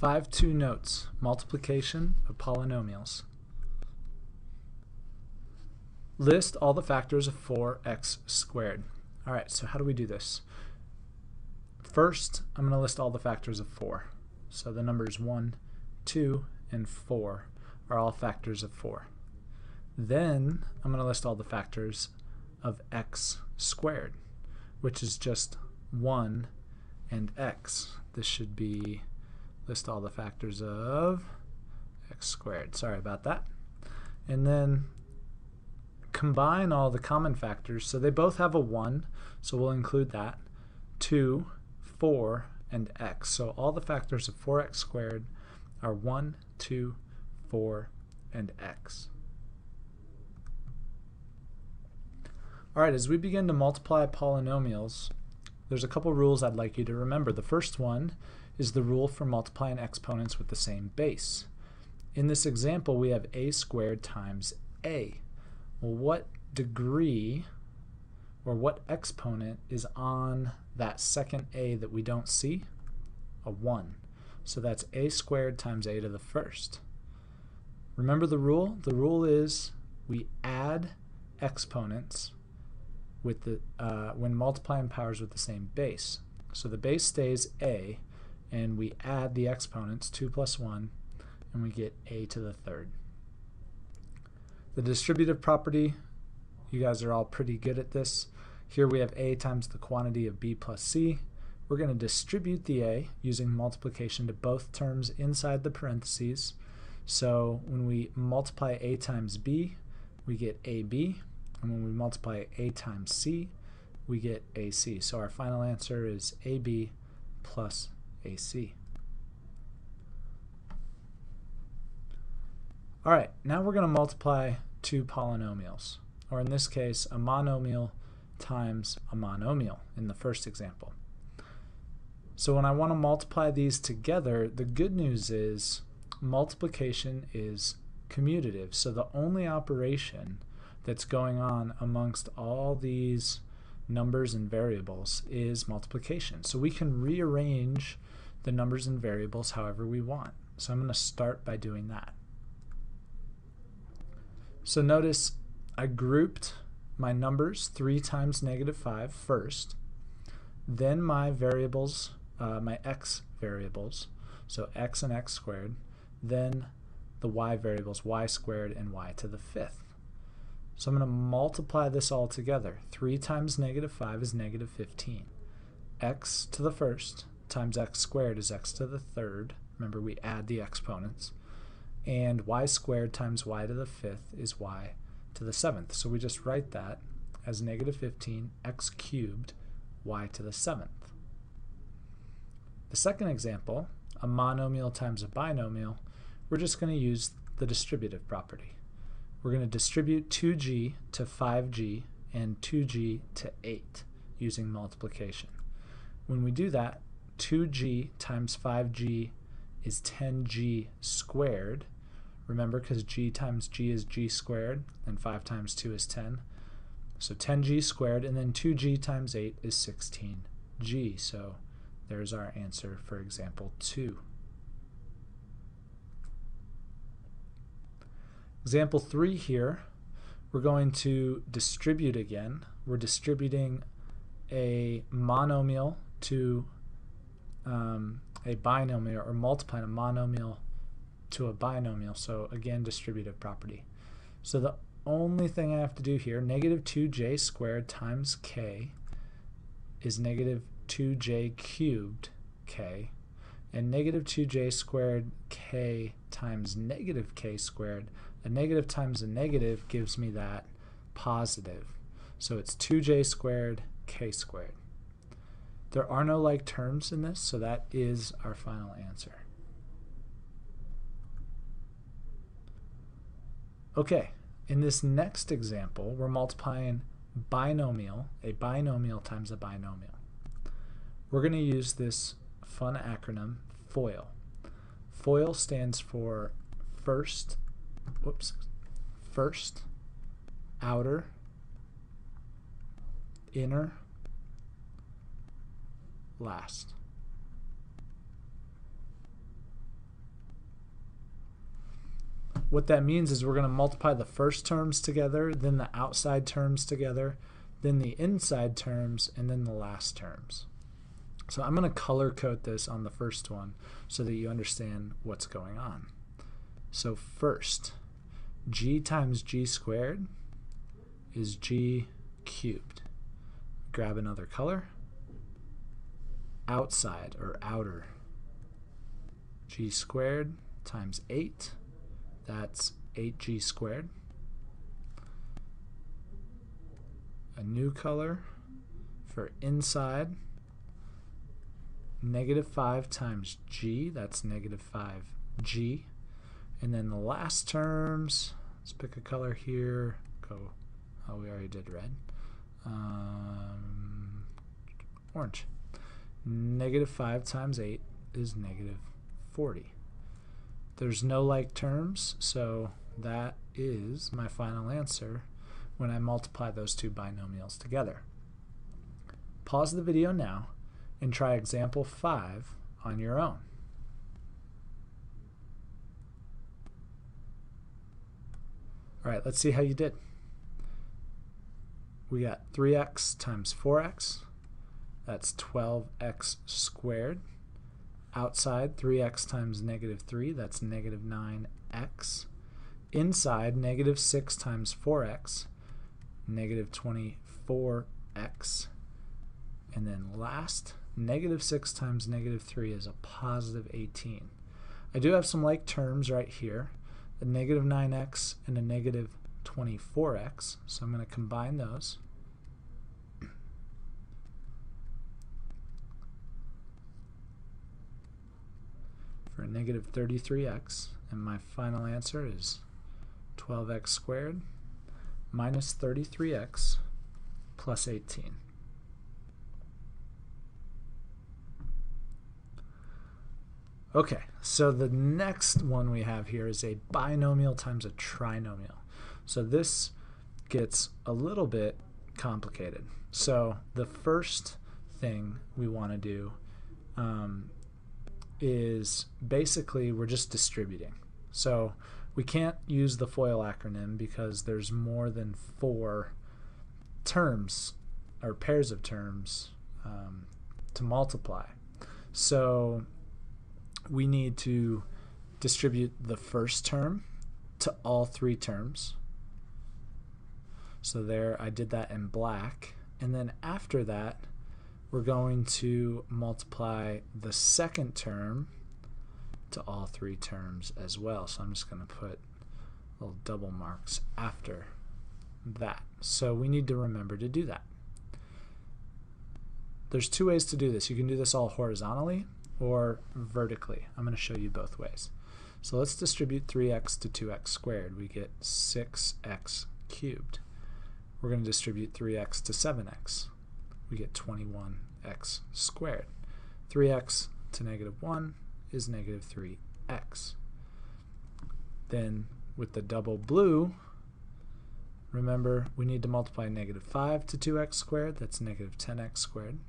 5.2 notes, multiplication of polynomials. List all the factors of 4x squared. Alright, so how do we do this? First, I'm going to list all the factors of 4. So the numbers 1, 2, and 4 are all factors of 4. Then I'm going to list all the factors of x squared, which is just 1 and x. This should be list all the factors of x squared. Sorry about that. And then combine all the common factors. So they both have a 1, so we'll include that. 2, 4, and x. So all the factors of 4x squared are 1, 2, 4, and x. Alright, as we begin to multiply polynomials, there's a couple rules I'd like you to remember. The first one is the rule for multiplying exponents with the same base. In this example, we have a squared times a. Well, what degree or what exponent is on that second a that we don't see? A 1. So that's a squared times a to the first. Remember the rule? The rule is we add exponents with the when multiplying powers with the same base. So the base stays a, and we add the exponents, 2 plus 1, and we get a to the third. The distributive property, you guys are all pretty good at this. Here we have a times the quantity of b plus c. We're going to distribute the a using multiplication to both terms inside the parentheses. So when we multiply a times b, we get ab. And when we multiply a times c, we get ac. So our final answer is ab plus ac. Alright, now we're going to multiply two polynomials, or in this case, a monomial times a monomial in the first example. So when I want to multiply these together, the good news is multiplication is commutative. So the only operation that's going on amongst all these numbers and variables is multiplication. So we can rearrange the numbers and variables however we want. So I'm going to start by doing that. So notice I grouped my numbers 3 times -5 first, then my variables, my x variables, so x and x squared, then the y variables, y squared and y to the 5th. So I'm going to multiply this all together. 3 times -5 is -15. X to the first times x squared is x to the third. Remember, we add the exponents. And y squared times y to the 5th is y to the 7th. So we just write that as -15 x cubed y to the 7th. The second example, a monomial times a binomial, we're just going to use the distributive property. We're going to distribute 2g to 5g and 2g to 8 using multiplication. When we do that, 2g times 5g is 10g squared. Remember, because g times g is g squared, and 5 times 2 is 10. So 10g squared, and then 2g times 8 is 16g. So there's our answer for example 2. Example 3 here, we're going to distribute again. We're distributing a monomial to a binomial, or multiplying a monomial to a binomial. So again, distributive property. So the only thing I have to do here, -2j squared times k is -2j cubed k, and -2j squared k times -k squared. A negative times a negative gives me that positive. So it's 2j squared k squared. There are no like terms in this, so that is our final answer. Okay, in this next example, we're multiplying a binomial times a binomial. We're going to use this fun acronym, FOIL. FOIL stands for first, outer, inner, last. What that means is we're going to multiply the first terms together, then the outside terms together, then the inside terms, and then the last terms. So I'm going to color code this on the first one so that you understand what's going on. So first, g times g squared is g cubed. Grab another color. Outside or outer, g squared times 8, that's 8g squared. A new color for inside, negative 5 times g, that's negative 5g. And then the last terms, let's pick a color here, oh, we already did red. Orange. Negative 5 times 8 is negative 40. There's no like terms, so that is my final answer when I multiply those two binomials together. Pause the video now and try example 5 on your own. All right, let's see how you did. We got 3x times 4x. That's 12x squared. Outside, 3x times negative 3, that's negative 9x. Inside, negative 6 times 4x, negative 24x. And then last, negative 6 times negative 3 is a positive 18. I do have some like terms right here, a negative 9x and a negative 24x, so I'm going to combine those. For a negative 33x, and my final answer is 12x squared minus 33x plus 18. Okay, so the next one we have here is a binomial times a trinomial. So this gets a little bit complicated. So the first thing we want to do is basically we're just distributing. So we can't use the FOIL acronym because there's more than 4 terms or pairs of terms to multiply. So we need to distribute the first term to all 3 terms. So there, I did that in black. And then after that, we're going to multiply the second term to all 3 terms as well. So I'm just going to put little double marks after that. So we need to remember to do that. There's 2 ways to do this. You can do this all horizontally or vertically. I'm going to show you both ways. So let's distribute 3x to 2x squared. We get 6x cubed. We're going to distribute 3x to 7x. We get 21x squared. 3x to negative 1 is negative 3x. Then with the double blue, remember we need to multiply negative 5 to 2x squared. That's negative 10x squared.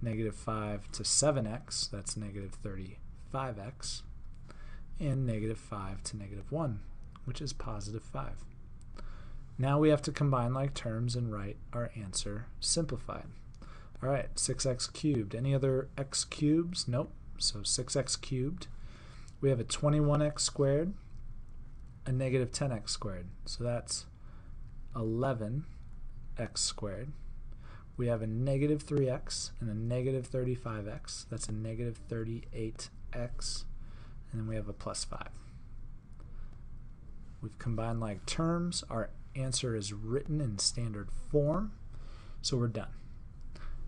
Negative 5 to 7x, that's negative 35x. And negative 5 to negative 1, which is positive 5. Now we have to combine like terms and write our answer simplified. All right, 6x cubed. Any other x cubes? Nope. So 6x cubed. We have a 21x squared, a negative 10x squared. So that's 11x squared. We have a negative 3x and a negative 35x. That's a negative 38x. And then we have a plus 5. We've combined like terms. Our answer is written in standard form. So we're done.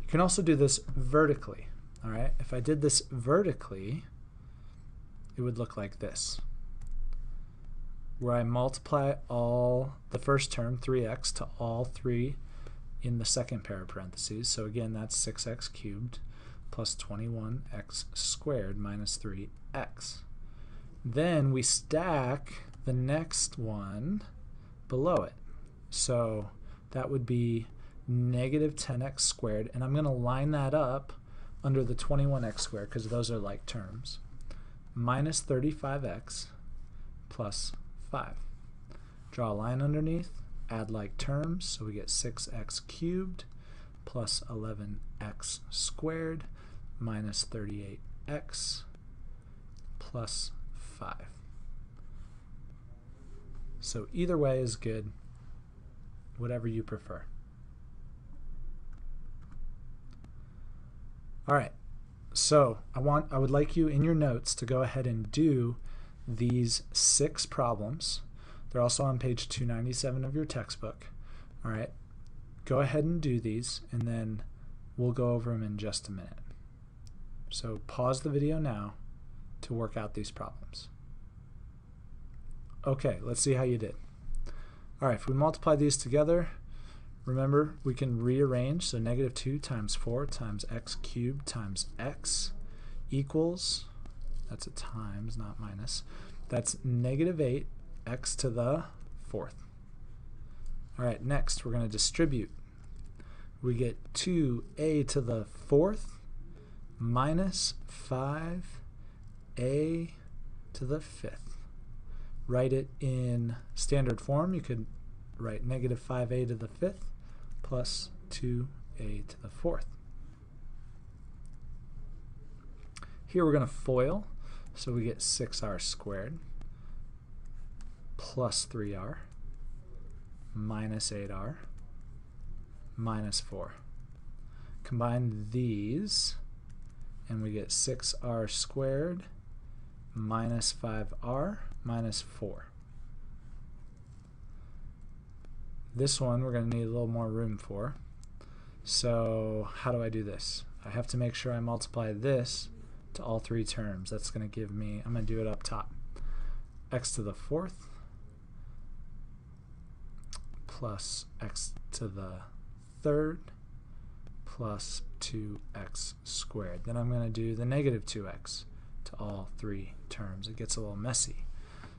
You can also do this vertically. All right. If I did this vertically, it would look like this, where I multiply all the first term, 3x, to all 3 in the second pair of parentheses. So again, that's 6x cubed plus 21x squared minus 3x. Then we stack the next one below it. So that would be negative 10x squared, and I'm going to line that up under the 21x squared because those are like terms, minus 35x plus 5. Draw a line underneath, add like terms, so we get 6x cubed plus 11x squared minus 38x plus 5. So either way is good, whatever you prefer. All right, so I would like you in your notes to go ahead and do these 6 problems. They're also on page 297 of your textbook. All right, go ahead and do these, and then we'll go over them in just a minute. So pause the video now to work out these problems. Okay, let's see how you did. All right, if we multiply these together, remember we can rearrange. So negative 2 times 4 times x cubed times x equals, that's a times, not minus, that's negative 8 x to the 4th. All right, next we're going to distribute. We get 2a to the 4th minus 5a to the 5th. Write it in standard form. You could write negative 5a to the 5th plus 2a to the 4th. Here we're going to FOIL, so we get 6r squared plus 3r minus 8r minus 4. Combine these and we get 6r squared minus 5r minus 4. This one we're going to need a little more room for. So how do I do this? I have to make sure I multiply this to all 3 terms. That's going to give me, I'm going to do it up top, x to the 4th plus x to the 3rd plus 2x squared. Then I'm going to do the negative 2x to all 3 terms. It gets a little messy.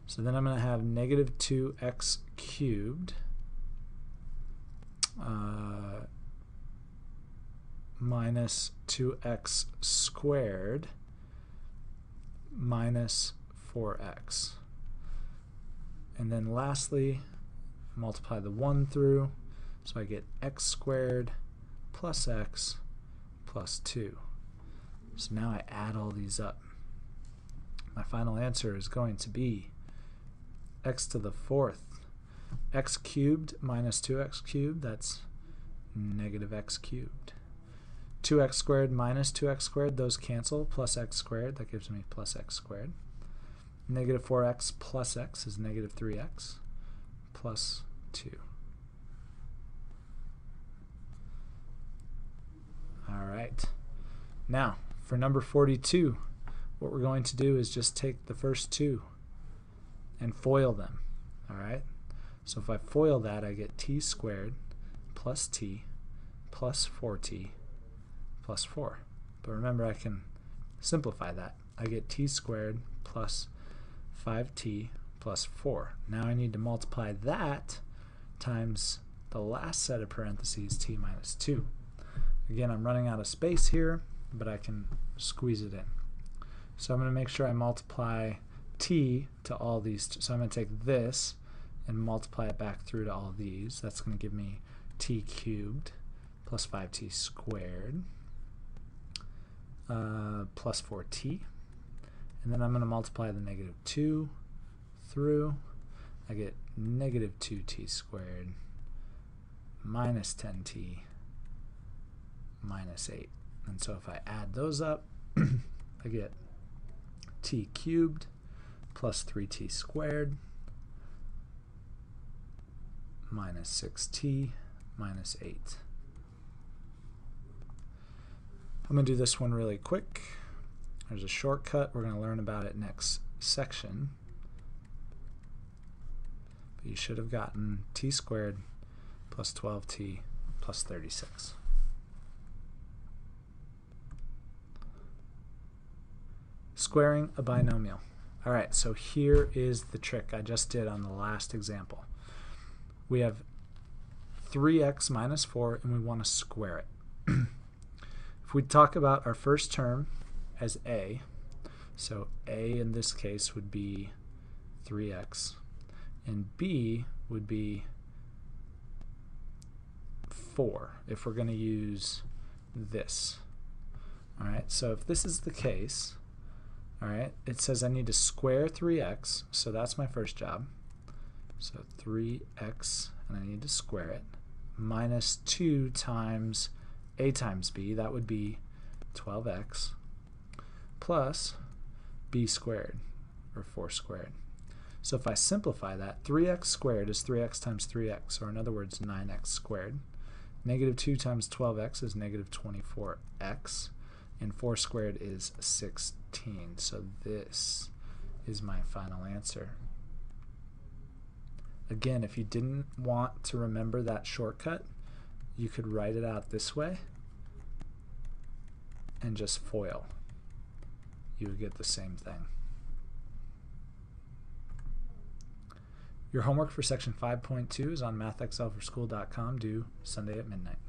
So then I'm going to have negative 2x cubed minus 2x squared minus 4x. And then lastly, multiply the 1 through, so I get x squared plus x plus 2. So now I add all these up. My final answer is going to be x to the 4th. X cubed minus 2x cubed, that's negative x cubed. 2x squared minus 2x squared, those cancel, plus x squared, that gives me plus x squared. Negative 4x plus x is negative 3x plus 2. All right. Now, for number 42, what we're going to do is just take the first 2 and FOIL them. All right. So if I FOIL that, I get t squared plus t plus 4t plus 4. But remember, I can simplify that. I get t squared plus 5t plus 4. Now I need to multiply that times the last set of parentheses, t minus 2. Again, I'm running out of space here, but I can squeeze it in. So I'm going to make sure I multiply t to all these. So I'm going to take this and multiply it back through to all these. That's going to give me t cubed plus 5t squared plus 4t. And then I'm going to multiply the negative 2 through. I get negative 2t squared minus 10t minus 8. And so if I add those up, I get t cubed plus 3t squared minus 6t minus 8. I'm going to do this one really quick. There's a shortcut. We're going to learn about it next section. But you should have gotten t squared plus 12t plus 36. Squaring a binomial. All right, so here is the trick I just did on the last example. We have 3x minus 4, and we want to square it. If we talk about our first term as a, so a in this case would be 3x, and b would be 4 if we're going to use this. Alright, so if this is the case, alright, it says I need to square 3x, so that's my first job. So 3x, and I need to square it, minus 2 times a times b, that would be 12x, plus b squared, or 4 squared. So if I simplify that, 3x squared is 3x times 3x, or in other words, 9x squared. Negative 2 times 12x is negative 24x, and 4 squared is 16. So this is my final answer. Again, if you didn't want to remember that shortcut, you could write it out this way and just FOIL. You would get the same thing. Your homework for section 5.2 is on mathexcelforschool.com, due Sunday at midnight.